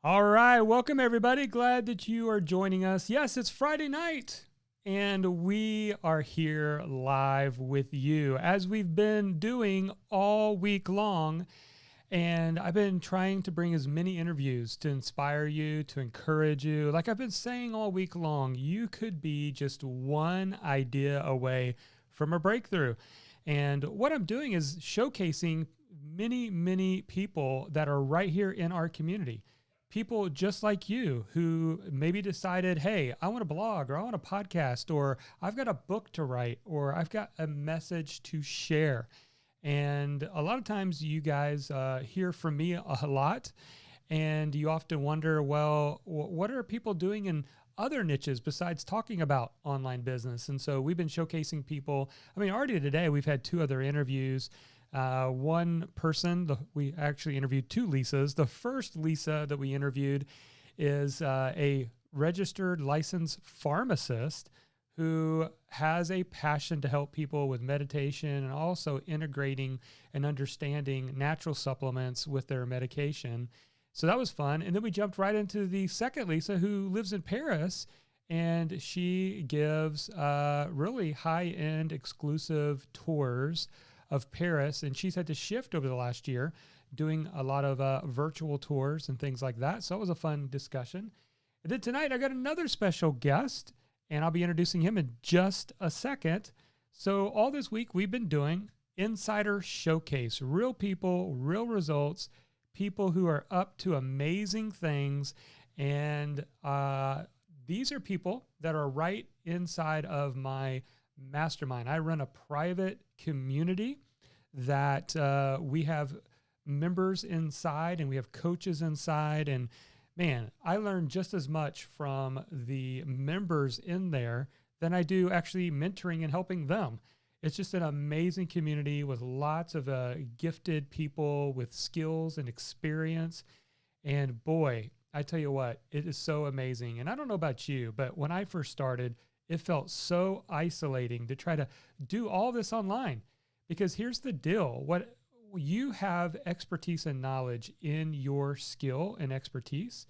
All right, welcome everybody. Glad that you are joining us. Yes, it's Friday night, and we are here live with you as we've been doing all week long. And I've been trying to bring as many interviews to inspire you, to encourage you. Like I've been saying all week long, you could be just one idea away from a breakthrough. And what I'm doing is showcasing many people that are right here in our community. People just like you who maybe decided, hey, I want a blog or I want a podcast or I've got a book to write or I've got a message to share. And a lot of times you guys hear from me a lot and you often wonder, well, what are people doing in other niches besides talking about online business? And so we've been showcasing people. I mean, already today we've had 2 other interviews. One person, we actually interviewed 2 Lisas. The first Lisa that we interviewed is a registered licensed pharmacist who has a passion to help people with meditation and also integrating and understanding natural supplements with their medication. So that was fun. And then we jumped right into the second Lisa, who lives in Paris, and she gives really high-end exclusive tours of Paris. And she's had to shift over the last year, doing a lot of virtual tours and things like that. So it was a fun discussion. And then tonight I got another special guest, and I'll be introducing him in just a second. So all this week we've been doing Insider Showcase, real people, real results, people who are up to amazing things. And these are people that are right inside of my mastermind. I run a private community that we have members inside and we have coaches inside. And man, I learned just as much from the members in there than I do actually mentoring and helping them. It's just an amazing community with lots of gifted people with skills and experience. And boy, I tell you what, it is so amazing. And I don't know about you, but when I first started, it felt so isolating to try to do all this online. Because here's the deal. What you have expertise and knowledge in your skill and expertise,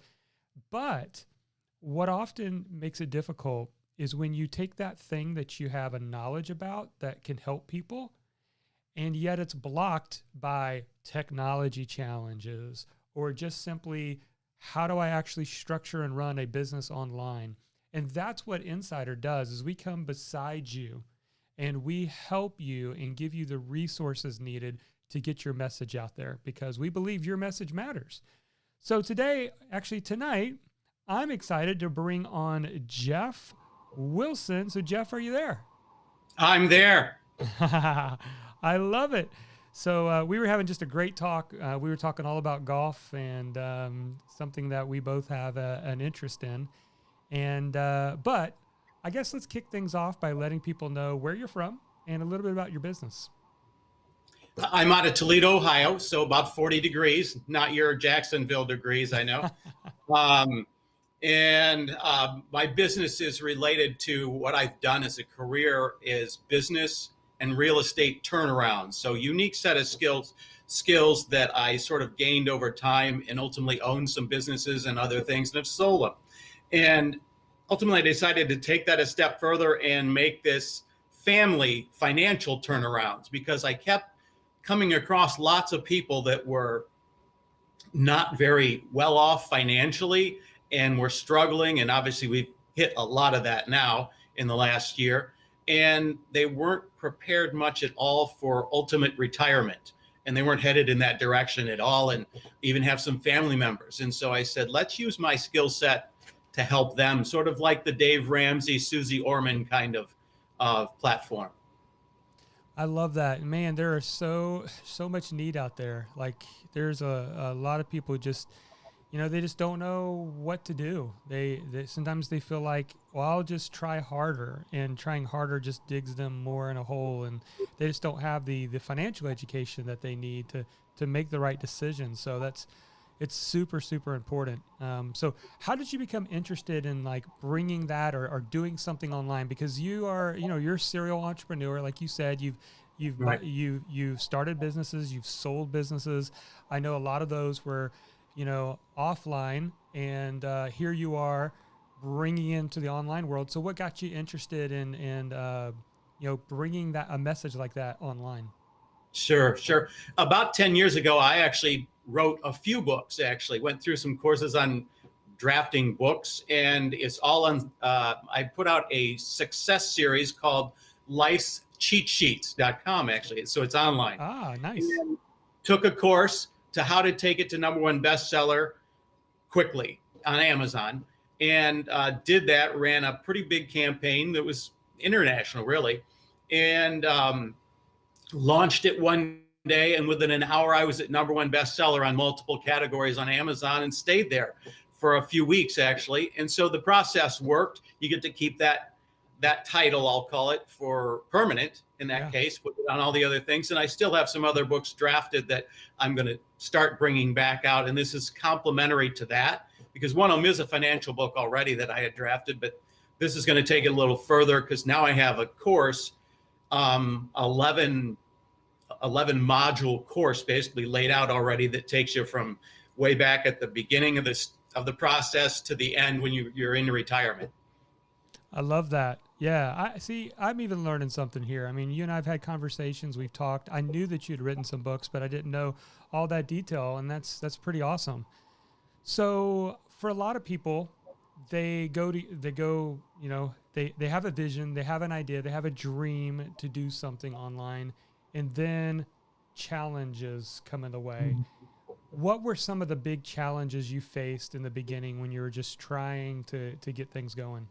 but what often makes it difficult is when you take that thing that you have a knowledge about that can help people, and yet it's blocked by technology challenges or just simply, how do I actually structure and run a business online? And that's what Insider does, is we come beside you and we help you and give you the resources needed to get your message out there, because we believe your message matters. So tonight, I'm excited to bring on Jeff Wilson. So Jeff, are you there? I'm there. I love it. So we were having just a great talk. We were talking all about golf and something that we both have an interest in. And but I guess let's kick things off by letting people know where you're from and a little bit about your business. I'm out of Toledo, Ohio, so about 40 degrees, not your Jacksonville degrees, I know. And my business is related to what I've done as a career is business and real estate turnaround. So unique set of skills that I sort of gained over time and ultimately owned some businesses and other things and have sold them. And ultimately I decided to take that a step further and make this family financial turnarounds, because I kept coming across lots of people that were not very well off financially and were struggling. And obviously we've hit a lot of that now in the last year. And they weren't prepared much at all for ultimate retirement. And they weren't headed in that direction at all, and even have some family members. And so I said, let's use my skill set to help them, sort of like the Dave Ramsey, Susie Orman kind of platform. I love that. Man, there are so much need out there. Like there's a lot of people just, they just don't know what to do. They sometimes they feel like, well, I'll just try harder, and trying harder just digs them more in a hole, and they just don't have the financial education that they need to make the right decisions. So it's super important. So how did you become interested in like bringing that or doing something online? Because you are, you're a serial entrepreneur. Like you said, you've started businesses, you've sold businesses. I know a lot of those were, offline, and here you are bringing into the online world. So what got you interested in bringing a message like that online? Sure, sure. About 10 years ago, I actually wrote a few books, actually went through some courses on drafting books, and it's all on, I put out a success series called lifescheatsheets.com, actually. So it's online. Ah, nice. And took a course to how to take it to #1 bestseller quickly on Amazon, and did that, ran a pretty big campaign that was international, really, and launched it one day, and within an hour I was at #1 bestseller on multiple categories on Amazon, and stayed there for a few weeks, actually. And so the process worked. You get to keep that title, I'll call it, for permanent in that case, put it on all the other things. And I still have some other books drafted that I'm going to start bringing back out, and this is complementary to that, because one of them is a financial book already that I had drafted, but this is going to take it a little further, because now I have a course, 11 module course basically laid out already, that takes you from way back at the beginning of the process to the end when you're in retirement. I love that. Yeah, I'm even learning something here. I mean, you and I've had conversations, we've talked. I knew that you'd written some books, but I didn't know all that detail, and that's pretty awesome. So for a lot of people, they have a vision, they have an idea, they have a dream to do something online, and then challenges come in the way. What were some of the big challenges you faced in the beginning when you were just trying to get things going?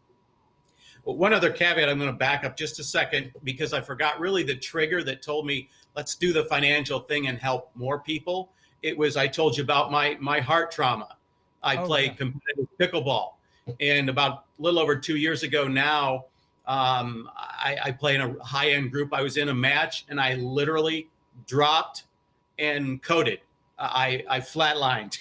Well, one other caveat, I'm going to back up just a second, because I forgot really the trigger that told me, let's do the financial thing and help more people. It was, I told you about my heart trauma. I played competitive pickleball, and about a little over 2 years ago now, I play in a high-end group. I was in a match, and I literally dropped and coded. I flatlined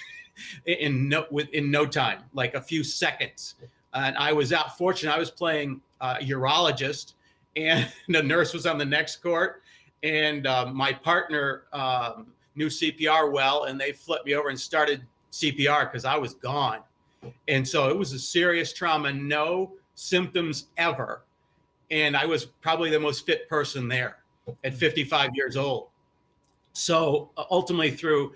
in no time, like a few seconds. And I was fortunate. I was playing urologist, and the nurse was on the next court, and my partner knew CPR well, and they flipped me over and started CPR because I was gone. And so it was a serious trauma, no symptoms ever. And I was probably the most fit person there at 55 years old. So ultimately, through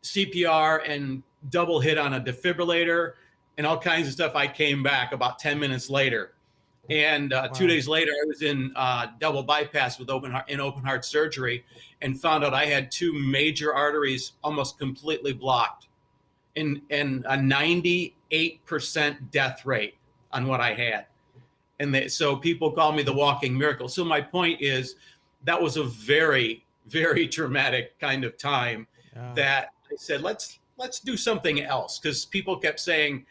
CPR and double hit on a defibrillator and all kinds of stuff, I came back about 10 minutes later. And 2 days later, I was in double bypass with open heart surgery, and found out I had 2 major arteries almost completely blocked, and a 98% death rate on what I had. And so people call me the walking miracle. So my point is, that was a very, very traumatic kind of time that I said, let's do something else, because people kept saying,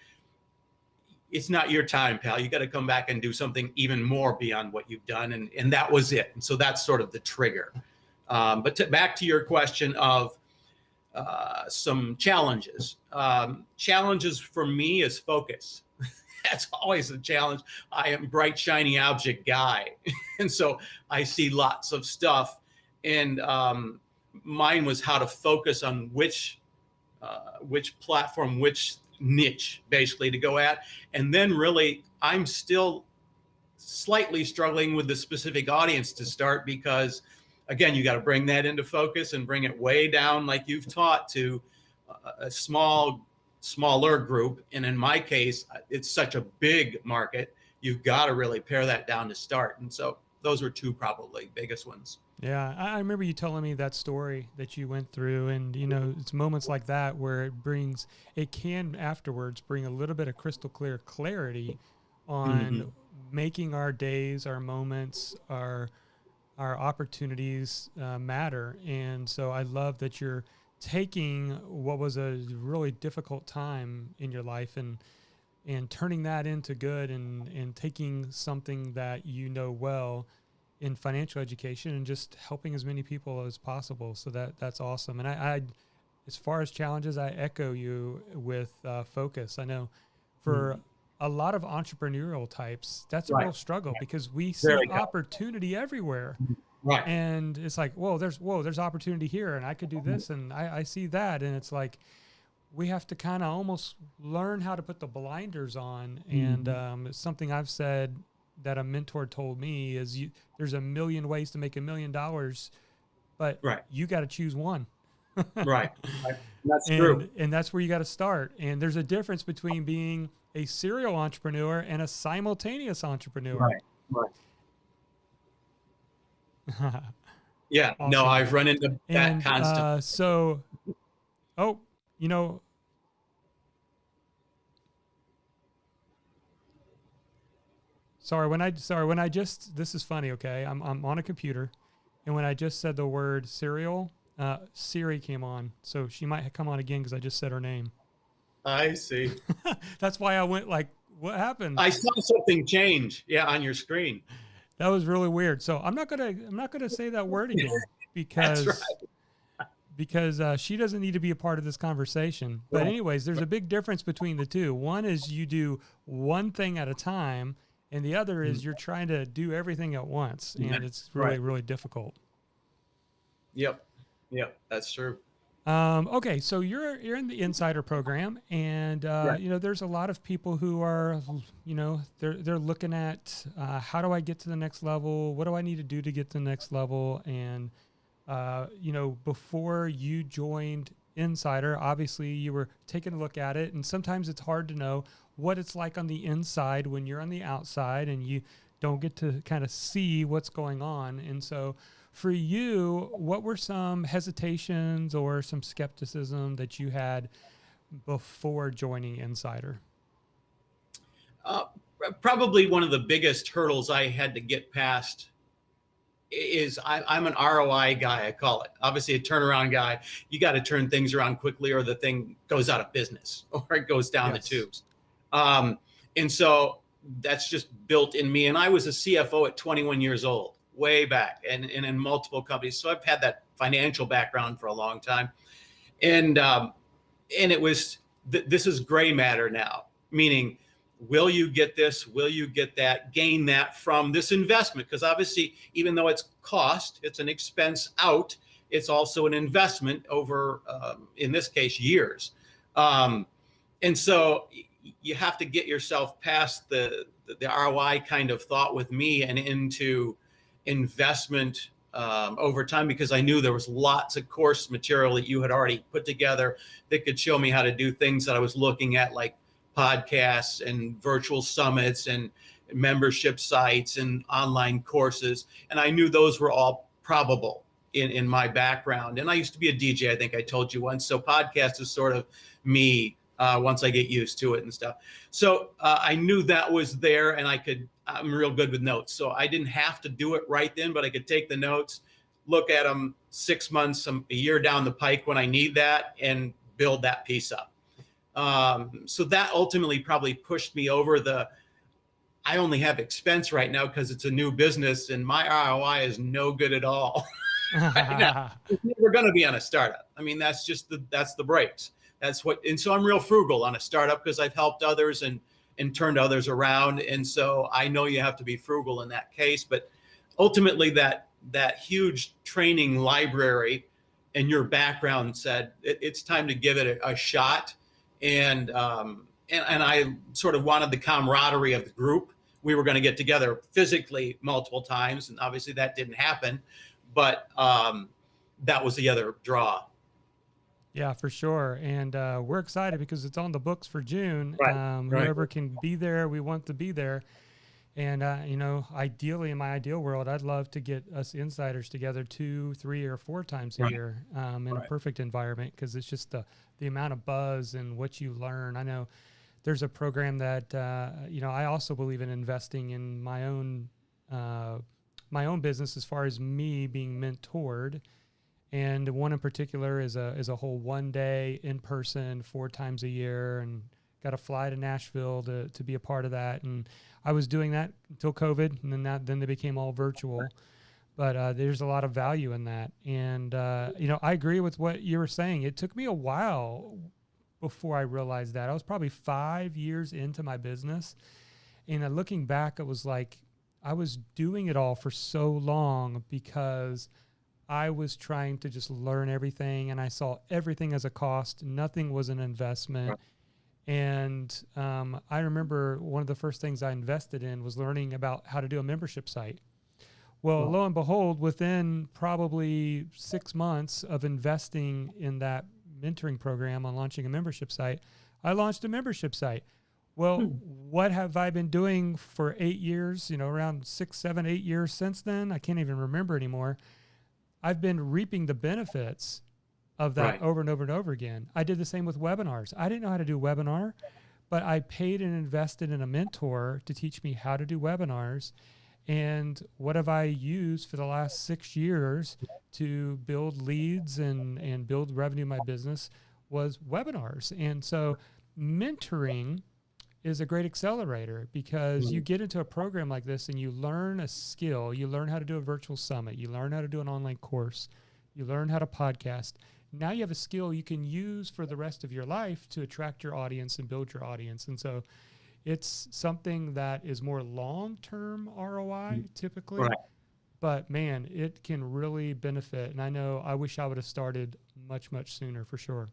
it's not your time, pal. You got to come back and do something even more beyond what you've done. And that was it. And so that's sort of the trigger. But back to your question of some challenges. Challenges for me is focus. That's always a challenge. I am a bright, shiny object guy. And so I see lots of stuff. And mine was how to focus on which platform, which niche basically to go at. And then really, I'm still slightly struggling with the specific audience to start, because again, you got to bring that into focus and bring it way down, like you've taught, to a smaller group. And in my case, it's such a big market, you've got to really pare that down to start. And so those were 2 probably biggest ones. Yeah, I remember you telling me that story that you went through, and it's moments like that where it can afterwards bring a little bit of crystal clear clarity on making our days, our moments, our opportunities matter. And so I love that you're taking what was a really difficult time in your life and turning that into good, and taking something that well in financial education and just helping as many people as possible. So that's awesome. And I as far as challenges, I echo you with focus. I know for a lot of entrepreneurial types, that's a real struggle, because we see opportunity everywhere. Right. And it's like, there's opportunity here, and I could do this, and I see that. And it's like, we have to kind of almost learn how to put the blinders on. And it's something I've said that a mentor told me is there's a million ways to make $1 million, but you got to choose one. Right. That's true. And that's where you got to start. And there's a difference between being a serial entrepreneur and a simultaneous entrepreneur. Right. Yeah. Awesome. No, I've run into that constantly. This is funny. Okay. I'm on a computer, and when I just said the word cereal, Siri came on, so she might come on again because I just said her name. I see. That's why I went like, what happened? I saw something change. Yeah. On your screen. That was really weird. So I'm not gonna say that word again because That's right. because she doesn't need to be a part of this conversation. But anyways, there's a big difference between the two. One is you do one thing at a time, and the other is you're trying to do everything at once, and it's really, really difficult. Yep, that's true. Okay, so you're in the Insider program, and there's a lot of people who are, they're looking at how do I get to the next level? What do I need to do to get to the next level? And before you joined Insider, obviously you were taking a look at it, and sometimes it's hard to know what it's like on the inside when you're on the outside and you don't get to kind of see what's going on. And so for you, what were some hesitations or some skepticism that you had before joining Insider? Probably one of the biggest hurdles I had to get past is I'm an ROI guy, I call it. Obviously a turnaround guy. You got to turn things around quickly or the thing goes out of business or it goes down the tubes. And so that's just built in me. And I was a CFO at 21 years old. Way back and in multiple companies. So I've had that financial background for a long time. And it was, this is gray matter now, meaning, will you get this? Will you get that? Gain that from this investment? Because obviously, even though it's cost, it's an expense out. It's also an investment over, in this case, years. And so you have to get yourself past the ROI kind of thought with me and into investment over time, because I knew there was lots of course material that you had already put together that could show me how to do things that I was looking at, like podcasts and virtual summits and membership sites and online courses. And I knew those were all probable in my background. And I used to be a DJ, I think I told you once. So podcast is sort of me once I get used to it and stuff. So I knew that was there, and I'm real good with notes. So I didn't have to do it right then, but I could take the notes, look at them 6 months, a year down the pike when I need that, and build that piece up. So that ultimately probably pushed me over I only have expense right now because it's a new business and my ROI is no good at all. We're going to be on a startup. I mean, that's the breaks. And so I'm real frugal on a startup because I've helped others and turned others around. And so I know you have to be frugal in that case, but ultimately that huge training library and your background said it's time to give it a shot. And I sort of wanted the camaraderie of the group. We were going to get together physically multiple times, and obviously that didn't happen, but that was the other draw. Yeah, for sure. And we're excited because it's on the books for June. Right. Whoever can be there, we want to be there. And, ideally, in my ideal world, I'd love to get us insiders together 2, 3, or 4 times a year in a perfect environment, because it's just the amount of buzz and what you learn. I know there's a program that, I also believe in investing in my own business as far as me being mentored. And one in particular is a whole 1 day in person 4 times a year, and got to fly to Nashville to be a part of that. And I was doing that until COVID, and then they became all virtual. But there's a lot of value in that. And, I agree with what you were saying. It took me a while before I realized that. I was probably 5 years into my business. And looking back, it was like I was doing it all for so long because I was trying to just learn everything, and I saw everything as a cost. Nothing was an investment. And I remember one of the first things I invested in was learning about how to do a membership site. Well, lo and behold, within probably 6 months of investing in that mentoring program on launching a membership site, I launched a membership site. Well, what have I been doing for 8 years, around 6, 7, 8 years since then? I can't even remember anymore. I've been reaping the benefits of that over and over and over again. I did the same with webinars. I didn't know how to do a webinar, but I paid and invested in a mentor to teach me how to do webinars. And what have I used for the last 6 years to build leads and build revenue in my business was webinars. And so mentoring is a great accelerator, because you get into a program like this and you learn a skill. You learn how to do a virtual summit. You learn how to do an online course. You learn how to podcast. Now you have a skill you can use for the rest of your life to attract your audience and build your audience. And so it's something that is more long-term ROI typically, but man, it can really benefit. And I wish I would have started much, much sooner for sure.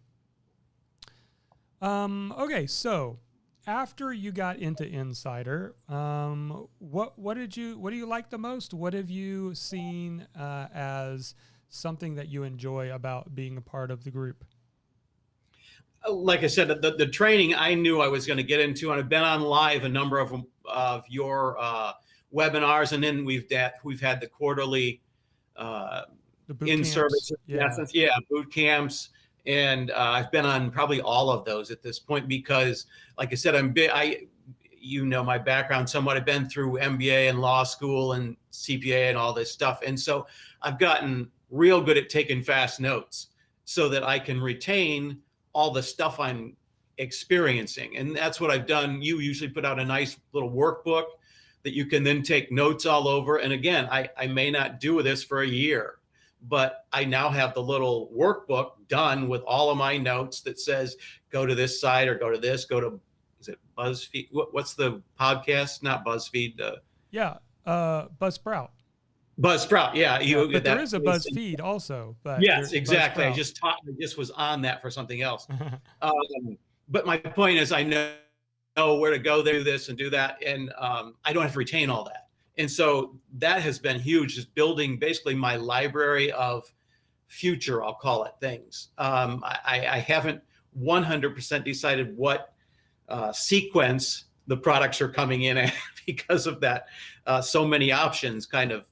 Okay. So after you got into Insider, what do you like the most? What have you seen as something that you enjoy about being a part of the group? Like I said, the training I knew I was going to get into, and I've been on live a number of your webinars, and then we've had the quarterly in-service boot camps. And I've been on probably all of those at this point because, like I said, my background somewhat. I've been through MBA and law school and CPA and all this stuff. And so I've gotten real good at taking fast notes so that I can retain all the stuff I'm experiencing. And that's what I've done. You usually put out a nice little workbook that you can then take notes all over. And again, I may not do this for a year, but I now have the little workbook done with all of my notes that says, go to this site or go to this, is it BuzzFeed? What's the podcast? Not BuzzFeed. Buzzsprout. Buzzsprout. Yeah. But there is a BuzzFeed also. But yes, exactly. I just was on that for something else. But my point is I know where to go, do this and do that. And I don't have to retain all that. And so that has been huge, is building basically my library of future, I'll call it, things. I haven't 100% decided what sequence the products are coming in at because of that so many options kind of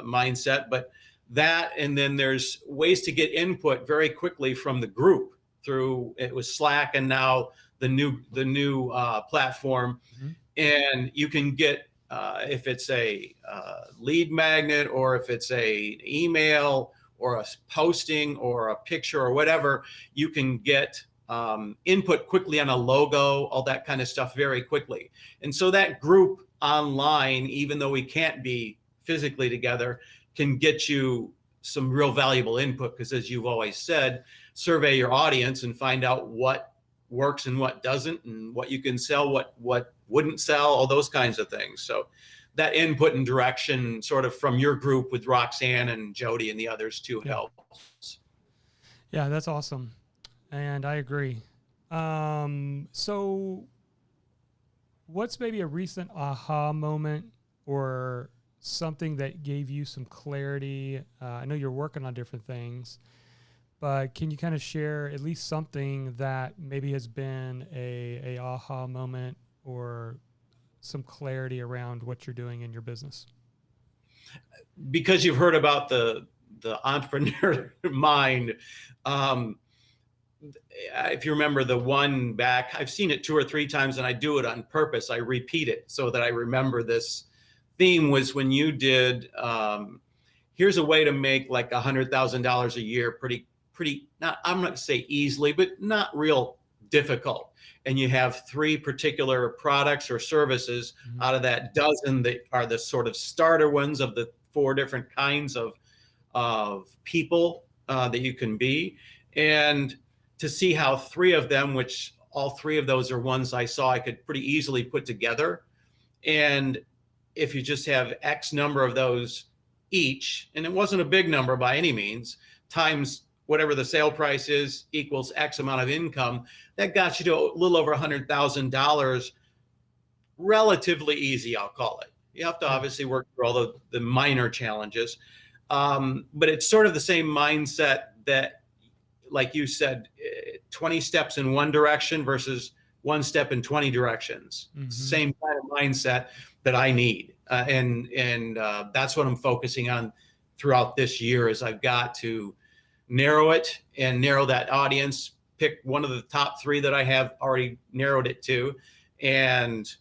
mindset. But that, and then there's ways to get input very quickly from the group through, it was Slack and now the new platform. And you can get, if it's a lead magnet or if it's a email or a posting or a picture or whatever, you can get input quickly on a logo, all that kind of stuff very quickly. And so that group online, even though we can't be physically together, can get you some real valuable input, because as you've always said, survey your audience and find out what works and what doesn't, and what you can sell, what wouldn't sell, all those kinds of things. So that input and direction sort of from your group with Roxanne and Jody and the others too helps. Yeah, that's awesome. And I agree. So what's maybe a recent aha moment or something that gave you some clarity? I know you're working on different things, but can you kind of share at least something that maybe has been a aha moment or some clarity around what you're doing in your business? Because you've heard about the entrepreneur mind. If you remember the one back, I've seen it 2 or 3 times and I do it on purpose. I repeat it so that I remember this theme, was when you did, here's a way to make like $100,000 a year, pretty, not, I'm not gonna say easily, but not real difficult. And you have 3 particular products or services out of that dozen that are the sort of starter ones of the 4 different kinds of people that you can be. And to see how 3 of them, which all 3 of those are ones I saw I could pretty easily put together. And if you just have X number of those each, and it wasn't a big number by any means, times whatever the sale price is equals X amount of income, that got you to a little over $100,000 relatively easy, I'll call it. You have to obviously work through all the minor challenges. But it's sort of the same mindset that, like you said, 20 steps in one direction versus one step in 20 directions. Mm-hmm. Same kind of mindset that I need. And that's what I'm focusing on throughout this year is I've got to narrow it and narrow that audience, pick one of the top 3 that I have already narrowed it to, and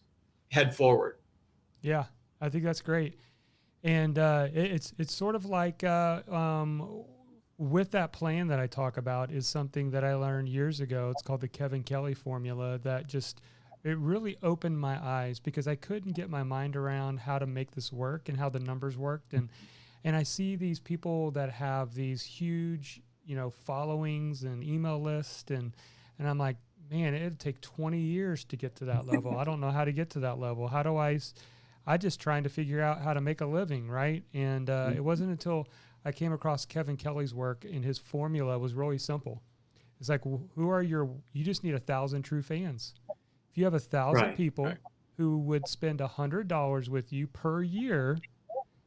head forward. Yeah, I think that's great. And it's sort of like with that plan that I talk about is something that I learned years ago. It's called the Kevin Kelly formula that just, it really opened my eyes because I couldn't get my mind around how to make this work and how the numbers worked. And I see these people that have these huge, followings and email lists and I'm like, man, it'd take 20 years to get to that level. I don't know how to get to that level. How do I just trying to figure out how to make a living, right? And it wasn't until I came across Kevin Kelly's work and his formula was really simple. It's like, you just need 1,000 true fans. If you have 1,000 people who would spend $100 with you per year,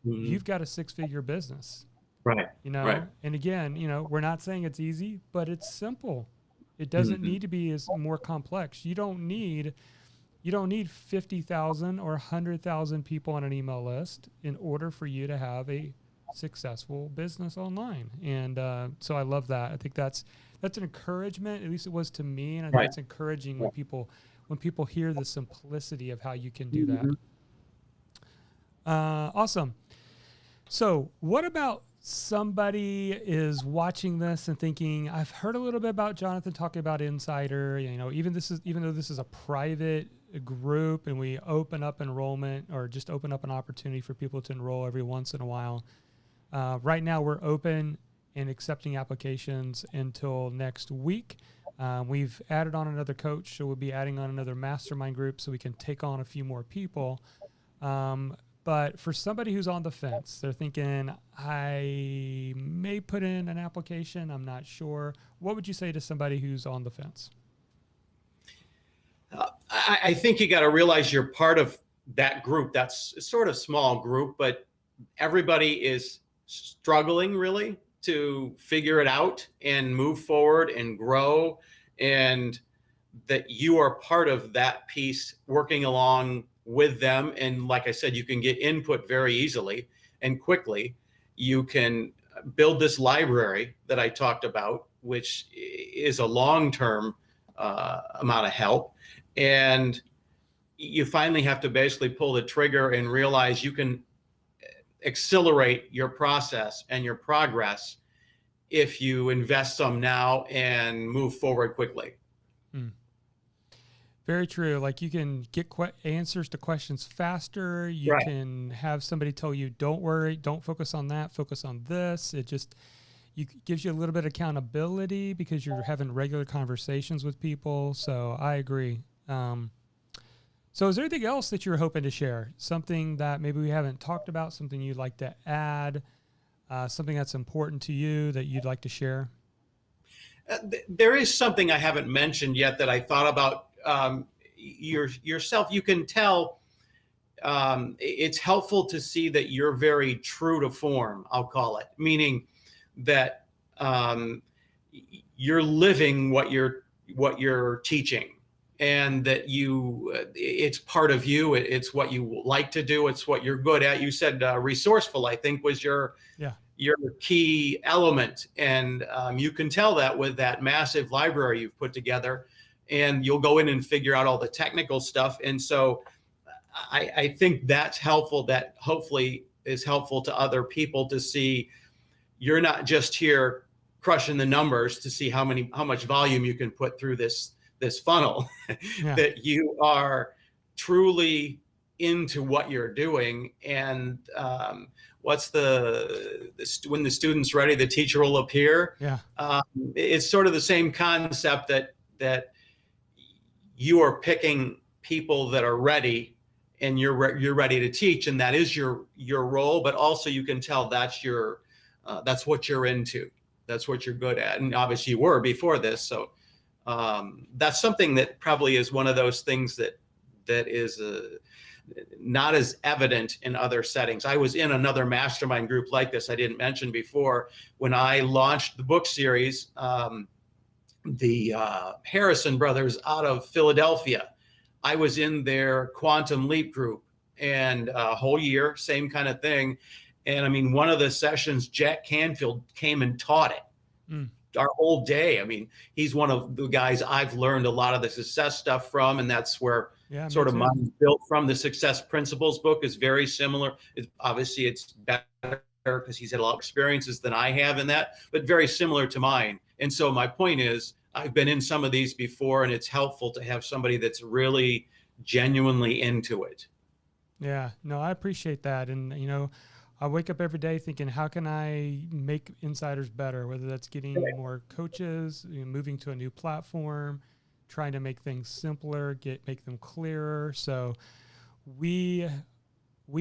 you've got a 6-figure business. Right. And again, we're not saying it's easy, but it's simple. It doesn't need to be as more complex. You don't need 50,000 or 100,000 people on an email list in order for you to have a successful business online. And so I love that. I think that's an encouragement. At least it was to me, and I think it's encouraging when people hear the simplicity of how you can do that. Awesome. So what about somebody is watching this and thinking, I've heard a little bit about Jonathan talking about Insider, even though this is a private group and we open up enrollment or just open up an opportunity for people to enroll every once in a while. Right now we're open and accepting applications until next week. We've added on another coach, so we'll be adding on another mastermind group so we can take on a few more people. But for somebody who's on the fence, they're thinking, I may put in an application, I'm not sure. What would you say to somebody who's on the fence? I think you got to realize you're part of that group. That's a sort of small group, but everybody is struggling really to figure it out and move forward and grow, and that you are part of that piece working along with them. And like I said, you can get input very easily and quickly. You can build this library that I talked about, which is a long-term amount of help. And you finally have to basically pull the trigger and realize you can accelerate your process and your progress if you invest some now and move forward quickly. Very true. Like you can get answers to questions faster. You can have somebody tell you, don't worry, don't focus on that, focus on this. It just gives you a little bit of accountability because you're having regular conversations with people. So I agree. So is there anything else that you're hoping to share? Something that maybe we haven't talked about, something you'd like to add, something that's important to you that you'd like to share? There is something I haven't mentioned yet that I thought about. Yourself, you can tell it's helpful to see that you're very true to form, I'll call it, meaning that you're living what you're teaching, and that it's part of you. It's what you like to do. It's what you're good at. You said resourceful, I think, was your key element. And you can tell that with that massive library you've put together, and you'll go in and figure out all the technical stuff. And so I think that's helpful. That hopefully is helpful to other people to see you're not just here crushing the numbers to see how much volume you can put through this funnel, that you are truly into what you're doing. And what's when the student's ready, the teacher will appear. It's sort of the same concept that you are picking people that are ready and you're ready to teach, and that is your role, but also you can tell that's that's what you're into, that's what you're good at, and obviously you were before this. So that's something that probably is one of those things that is not as evident in other settings. I was in another mastermind group like this I didn't mention before when I launched the book series. The Harrison brothers out of Philadelphia, I was in their Quantum Leap group, and a whole year, same kind of thing. And I mean, one of the sessions, Jack Canfield came and taught it our whole day. I mean, he's one of the guys I've learned a lot of the success stuff from, and that's where sort of mine's built from. The Success Principles book is very similar. Obviously, it's better because he's had a lot of experiences than I have in that, but very similar to mine. And so my point is, I've been in some of these before, and it's helpful to have somebody that's really genuinely into it. Yeah, no, I appreciate that. And, you know, I wake up every day thinking, how can I make insiders better? Whether that's getting more coaches, you know, moving to a new platform, trying to make things simpler, make them clearer. So we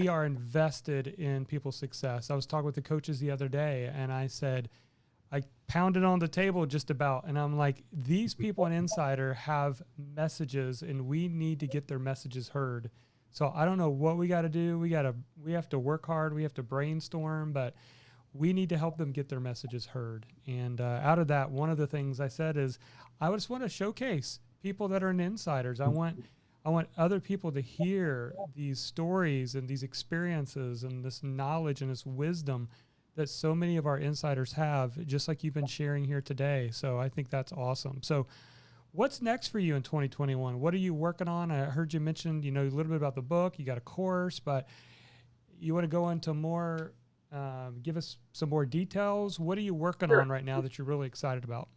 are invested in people's success. I was talking with the coaches the other day, and I said, I pounded on the table just about, and I'm like, these people in Insider have messages, and we need to get their messages heard. So I don't know what we got to do. We have to work hard. We have to brainstorm, but we need to help them get their messages heard. And out of that, one of the things I said is, I just want to showcase people that are in Insiders. I want other people to hear these stories and these experiences and this knowledge and this wisdom that so many of our insiders have, just like you've been sharing here today. So I think that's awesome. So what's next for you in 2021? What are you working on? I heard you mention, you know, a little bit about the book. You got a course, but you want to go into more, give us some more details. What are you working on right now that you're really excited about?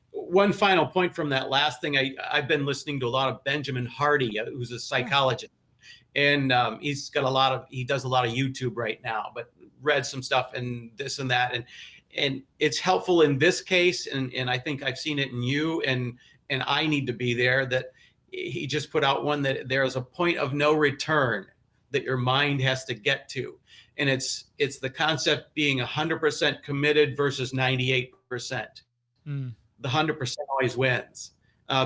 One final point from that last thing, I've been listening to a lot of Benjamin Hardy, who's a psychologist. And he does a lot of YouTube right now, but read some stuff and this and that. And it's helpful in this case. And I think I've seen it in you, and I need to be there, that he just put out one that there's a point of no return that your mind has to get to. And it's the concept being 100% committed versus 98%. The 100% always wins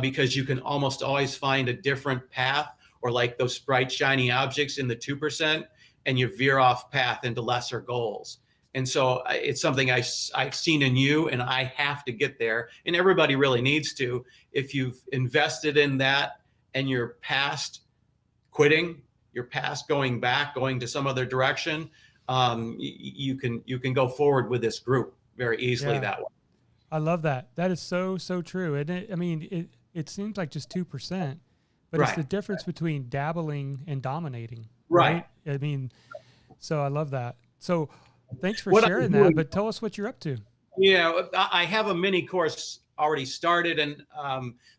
because you can almost always find a different path, or like those bright, shiny objects in the 2%, and you veer off path into lesser goals. And so it's something I've seen in you, and I have to get there. And everybody really needs to. If you've invested in that and you're past quitting, you're past going back, going to some other direction, you can go forward with this group very easily that way. I love that. That is so true. And I mean, it seems like just 2%. But it's the difference between dabbling and dominating. Right. I mean, so I love that. So thanks for sharing that, but tell us what you're up to. Yeah, I have a mini course already started, and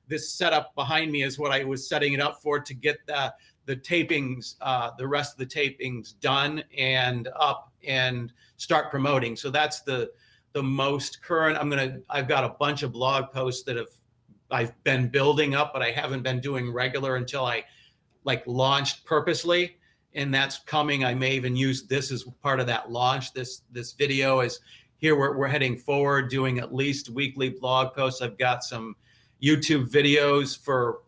this setup behind me is what I was setting it up for, to get the tapings, the rest of the tapings done and up and start promoting. So that's the most current. I've got a bunch of blog posts that I've been building up, but I haven't been doing regular until I launched purposely, and that's coming. I may even use this as part of that launch. This video is here. We're heading forward, doing at least weekly blog posts. I've got some YouTube videos for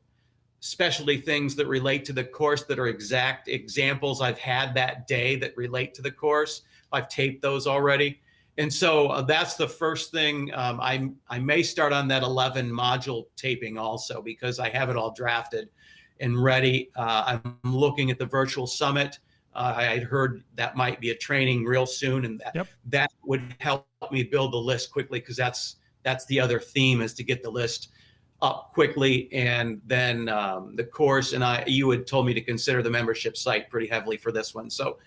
specialty things that relate to the course that are exact examples I've had that day that relate to the course. I've taped those already. And so that's the first thing. I may start on that 11 module taping also, because I have it all drafted and ready. I'm looking at the virtual summit. I'd heard that might be a training real soon, and that would help me build the list quickly, because that's the other theme, is to get the list up quickly. And then the course, and you had told me to consider the membership site pretty heavily for this one. So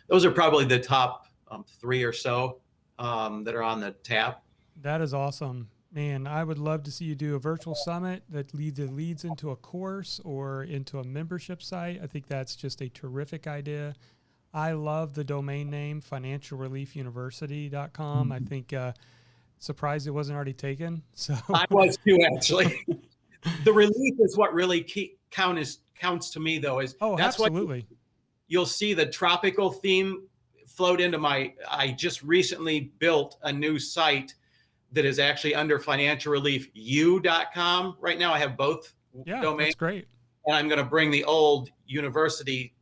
those are probably the top 3 or so that are on the tab. That is awesome, man. I would love to see you do a virtual summit that leads into a course or into a membership site. I think that's just a terrific idea. I love the domain name financialreliefuniversity.com. I think surprised it wasn't already taken. So I was too, actually. The relief is what really counts to me though, is Oh, that's what absolutely. you'll see the tropical theme float into I just recently built a new site that is actually under financialreliefU.com. Right now I have both Yeah, domains, that's great. and I'm going to bring the old university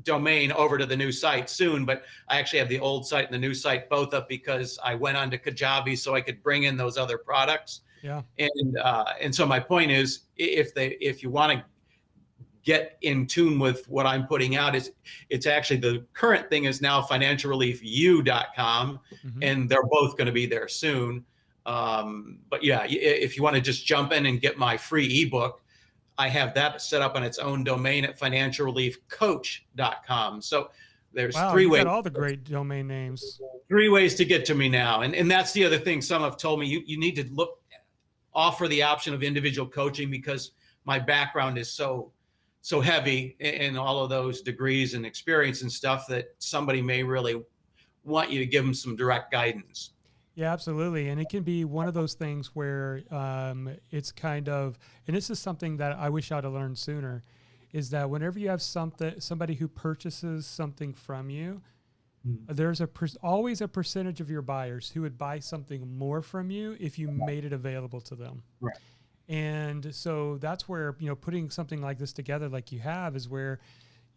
domain over to the new site soon, but I actually have the old site and the new site both up because I went on to Kajabi so I could bring in those other products. Yeah. And so my point is, if you want to get in tune with what I'm putting out, it's actually, the current thing is now financialreliefu.com, Mm-hmm. and they're both going to be there soon. But yeah, if you want to just jump in and get my free ebook, I have that set up on its own domain at financialreliefcoach.com. So there's Wow, three you ways. got all the great domain names. 3 ways to get to me now. And that's the other thing some have told me, you need to offer the option of individual coaching, because my background is so heavy in all of those degrees and experience and stuff that somebody may really want you to give them some direct guidance. Yeah, absolutely. And it can be one of those things where it's kind of, and this is something that I wish I'd have learned sooner, is that whenever you have somebody who purchases something from you, there's always a percentage of your buyers who would buy something more from you if you made it available to them. Right. And so that's where, putting something like this together, like you have, is where,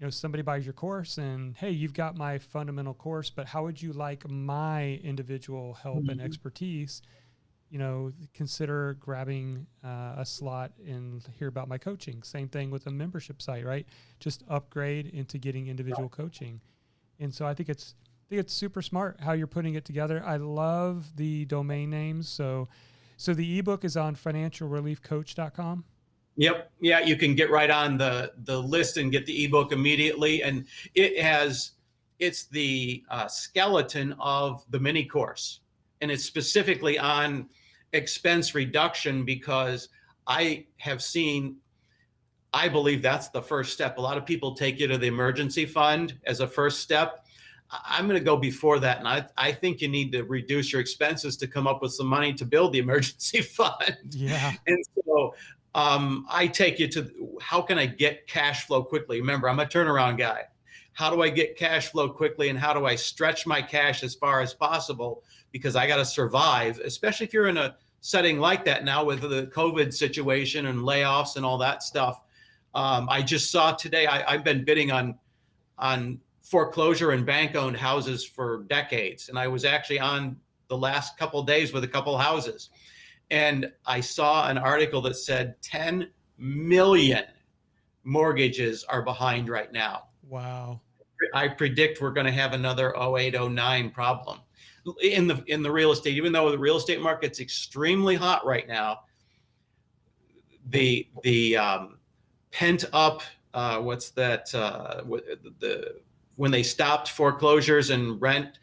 somebody buys your course and, hey, you've got my fundamental course, but how would you like my individual help and expertise? Consider grabbing a slot and hear about my coaching. Same thing with a membership site, right? Just upgrade into getting individual coaching. And so I think it's super smart how you're putting it together. I love the domain names. So the ebook is on financialreliefcoach.com. Yep. Yeah, you can get right on the list and get the ebook immediately. And it's the skeleton of the mini course. And it's specifically on expense reduction, because I believe that's the first step. A lot of people take you to the emergency fund as a first step. I'm going to go before that. And I think you need to reduce your expenses to come up with some money to build the emergency fund. Yeah. And so I take you to, how can I get cash flow quickly? Remember, I'm a turnaround guy. How do I get cash flow quickly, and how do I stretch my cash as far as possible? Because I got to survive, especially if you're in a setting like that now with the COVID situation and layoffs and all that stuff. I just saw today, I've been bidding on foreclosure and bank-owned houses for decades. And I was actually on the last couple of days with a couple of houses. And I saw an article that said 10 million mortgages are behind right now. Wow. I predict we're going to have another 08, 09 problem in the real estate. Even though the real estate market's extremely hot right now, the pent up, when they stopped foreclosures and rent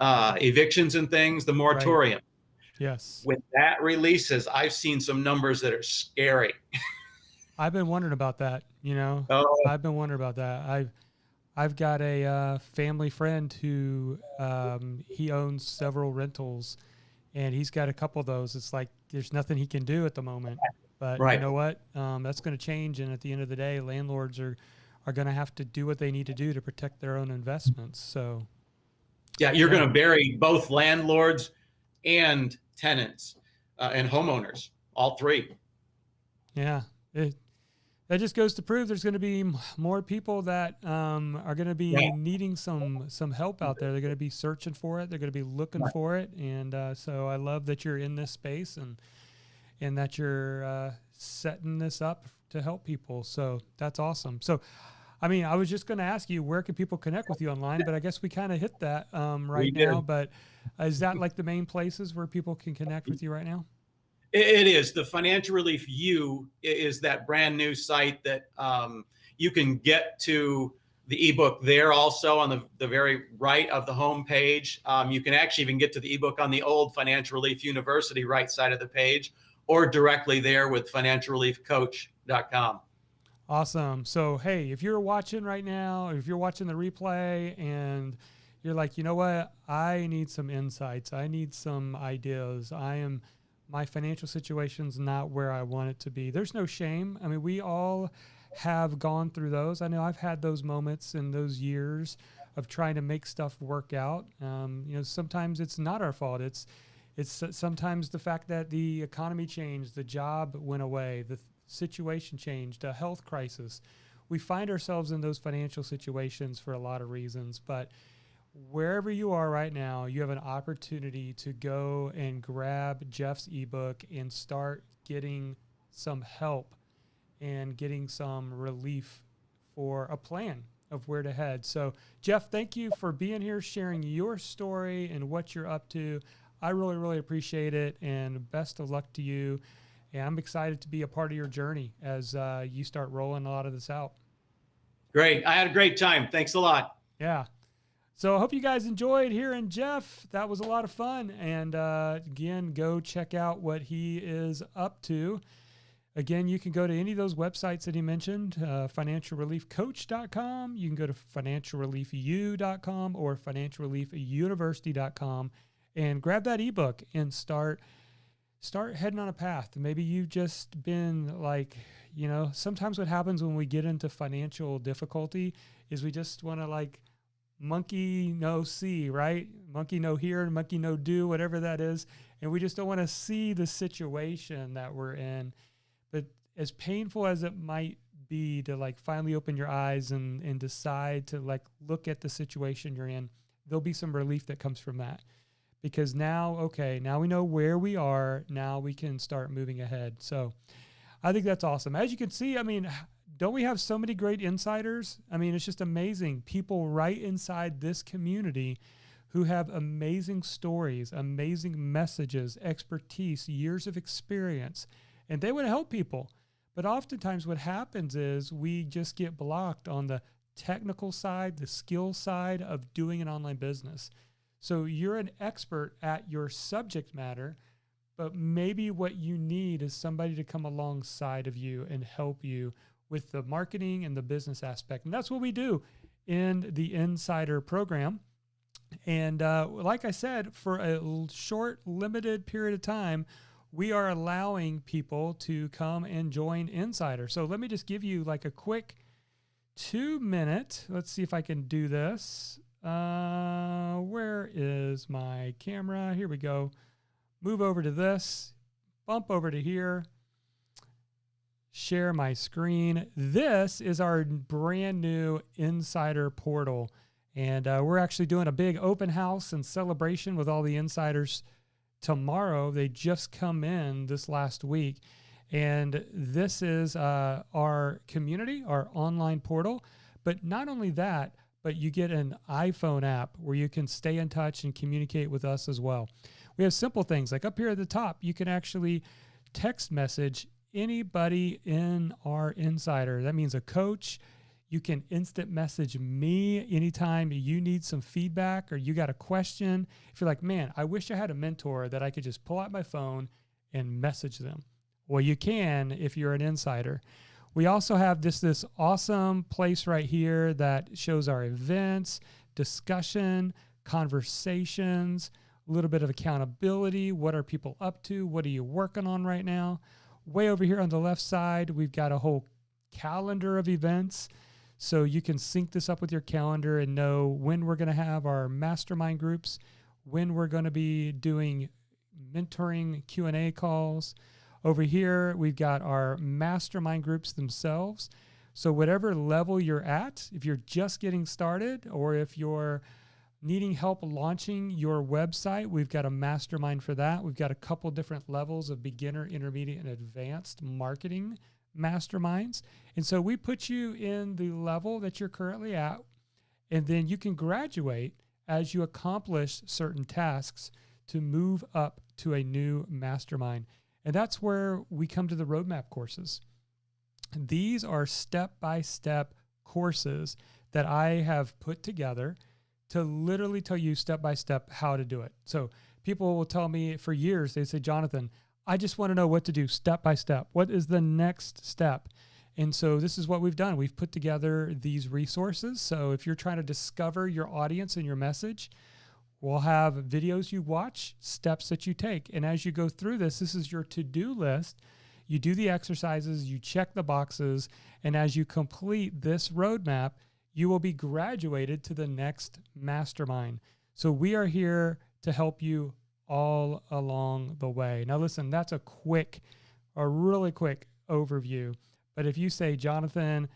evictions and things, the moratorium. Right. Yes. When that releases, I've seen some numbers that are scary. I've been wondering about that. I've been wondering about that. I've got a family friend who he owns several rentals, and he's got a couple of those. It's like there's nothing he can do at the moment. But Right. You know what? That's going to change. And at the end of the day, landlords are going to have to do what they need to do to protect their own investments. So, yeah, you're going to bury both landlords and tenants and homeowners, all three. Yeah, that just goes to prove there's going to be more people that are going to be needing some help out there. They're going to be searching for it. They're going to be looking for it. And so I love that you're in this space and that you're setting this up to help people. So that's awesome. So, I mean, I was just going to ask you, where can people connect with you online? But I guess we kind of hit that right now. But is that like the main places where people can connect with you right now? It is. The Financial Relief U is that brand new site that you can get to the ebook there also on the very right of the home page. You can actually even get to the ebook on the old Financial Relief University right side of the page, or directly there with financialreliefcoach.com. Awesome. So, hey, if you're watching right now, if you're watching the replay and you're like, you know what, I need some insights, I need some ideas, my financial situation's not where I want it to be. There's no shame. I mean, we all have gone through those. I know I've had those moments in those years of trying to make stuff work out. Sometimes it's not our fault. It's sometimes the fact that the economy changed, the job went away, the situation changed, a health crisis. We find ourselves in those financial situations for a lot of reasons, but wherever you are right now, you have an opportunity to go and grab Jeff's ebook and start getting some help and getting some relief for a plan of where to head. So, Jeff, thank you for being here, sharing your story and what you're up to. I really, really appreciate it, and best of luck to you. And I'm excited to be a part of your journey as you start rolling a lot of this out. Great. I had a great time. Thanks a lot. Yeah. So I hope you guys enjoyed hearing Jeff. That was a lot of fun. And again, go check out what he is up to. Again, you can go to any of those websites that he mentioned, financialreliefcoach.com. You can go to financialreliefu.com or financialreliefuniversity.com and grab that ebook and start heading on a path. Maybe you've just been like, sometimes what happens when we get into financial difficulty is we just want to like monkey no see, right? Monkey no hear and monkey no do, whatever that is. And we just don't want to see the situation that we're in. But as painful as it might be to like finally open your eyes and decide to like look at the situation you're in, there'll be some relief that comes from that. Because now we know where we are. Now we can start moving ahead. So I think that's awesome. As you can see, don't we have so many great insiders? It's just amazing. People right inside this community who have amazing stories, amazing messages, expertise, years of experience, and they want to help people. But oftentimes what happens is we just get blocked on the technical side, the skill side of doing an online business. So you're an expert at your subject matter, but maybe what you need is somebody to come alongside of you and help you with the marketing and the business aspect. And that's what we do in the Insider program. And like I said, for a short, limited period of time, we are allowing people to come and join Insider. So let me just give you like a quick 2-minute. Let's see if I can do this. Where is my camera? Here we go. Move over to this, bump over to here, share my screen. This is our brand new Insider portal. And we're actually doing a big open house and celebration with all the insiders tomorrow. They just come in this last week. And this is our community, our online portal. But not only that, but you get an iPhone app where you can stay in touch and communicate with us as well. We have simple things like up here at the top, you can actually text message anybody in our Insider. That means a coach. You can instant message me anytime you need some feedback or you got a question. If you're like, man, I wish I had a mentor that I could just pull out my phone and message them. Well, you can if you're an insider. We also have this awesome place right here that shows our events, discussion, conversations, a little bit of accountability. What are people up to? What are you working on right now? Way over here on the left side, we've got a whole calendar of events. So you can sync this up with your calendar and know when we're going to have our mastermind groups, when we're going to be doing mentoring Q&A calls. Over here, we've got our mastermind groups themselves. So whatever level you're at, if you're just getting started or if you're needing help launching your website, we've got a mastermind for that. We've got a couple different levels of beginner, intermediate, and advanced marketing masterminds. And so we put you in the level that you're currently at, and then you can graduate as you accomplish certain tasks to move up to a new mastermind. And that's where we come to the roadmap courses. These are step-by-step courses that I have put together to literally tell you step-by-step how to do it. So people will tell me for years, they say, Jonathan, I just want to know what to do step-by-step. What is the next step? And so this is what we've done. We've put together these resources. So if you're trying to discover your audience and your message, we'll have videos you watch, steps that you take. And as you go through this, this is your to-do list. You do the exercises, you check the boxes, and as you complete this roadmap, you will be graduated to the next mastermind. So we are here to help you all along the way. Now listen, that's a really quick overview. But if you say, Jonathan,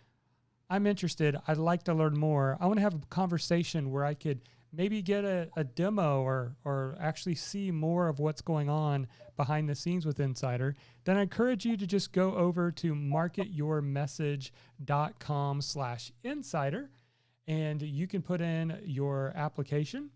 I'm interested, I'd like to learn more, I want to have a conversation where I could maybe get a demo or actually see more of what's going on behind the scenes with Insider, then I encourage you to just go over to marketyourmessage.com/insider, and you can put in your application.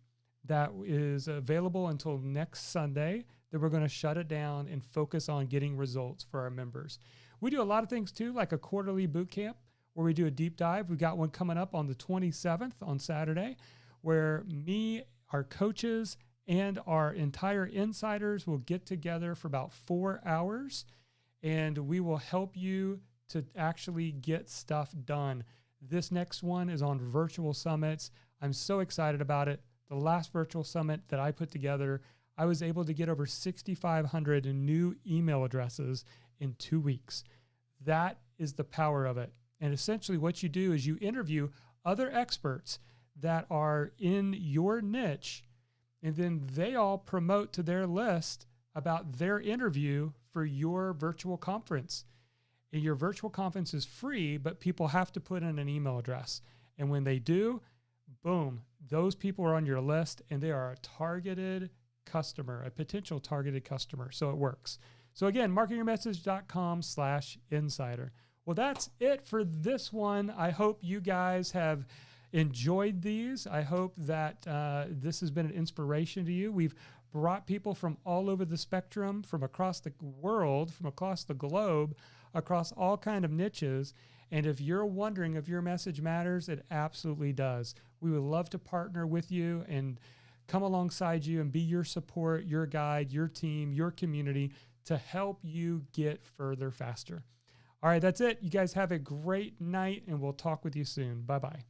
That is available until next Sunday. Then we're going to shut it down and focus on getting results for our members. We do a lot of things too, like a quarterly boot camp where we do a deep dive. We've got one coming up on the 27th on Saturday, where me, our coaches, and our entire insiders will get together for about 4 hours, and we will help you to actually get stuff done. This next one is on virtual summits. I'm so excited about it. The last virtual summit that I put together, I was able to get over 6,500 new email addresses in 2 weeks. That is the power of it. And essentially what you do is you interview other experts that are in your niche, and then they all promote to their list about their interview for your virtual conference. And your virtual conference is free, but people have to put in an email address. And when they do, boom, those people are on your list, and they are a targeted customer, a potential targeted customer. So it works. So again, marketyourmessage.com/insider. Well, that's it for this one. I hope you guys have enjoyed these. I hope that this has been an inspiration to you. We've brought people from all over the spectrum, from across the world, from across the globe, across all kind of niches. And if you're wondering if your message matters, it absolutely does. We would love to partner with you and come alongside you and be your support, your guide, your team, your community to help you get further faster. All right, that's it. You guys have a great night, and we'll talk with you soon. Bye-bye.